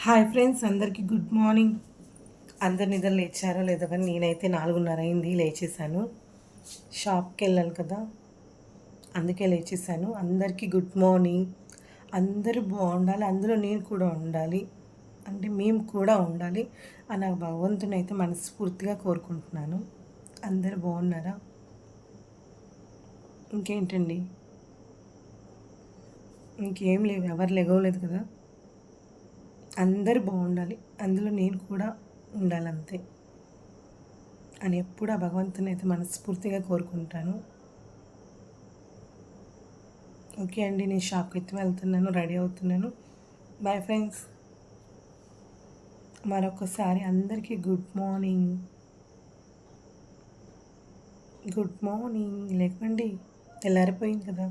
Hi friends, అందరికీ good morning. అందరు నిద్ర లేచారో లేదో కానీ నేనైతే 4:30 అయింది లేచేసాను. షాప్కి వెళ్ళాలి కదా, అందుకే లేచేసాను. అందరికీ గుడ్ మార్నింగ్. అందరూ బాగుండాలి, అందులో నేను కూడా ఉండాలి, అంటే మేము కూడా ఉండాలి అని భగవంతుని అయితే మనస్ఫూర్తిగా కోరుకుంటున్నాను. అందరూ బాగున్నారా? ఇంకేంటండి, ఇంకేం లేవు, ఎవరు లెగవలేదు కదా. అందరూ బాగుండాలి, అందులో నేను కూడా ఉండాలంతే అని ఎప్పుడు ఆ భగవంతుని అయితే మనస్ఫూర్తిగా కోరుకుంటాను. ఓకే అండి, నేను షాప్కి అయితే వెళ్తున్నాను, రెడీ అవుతున్నాను. Bye friends. మరొకసారి అందరికీ గుడ్ మార్నింగ్. గుడ్ మార్నింగ్, లేకండి, తెల్లారిపోయింది కదా.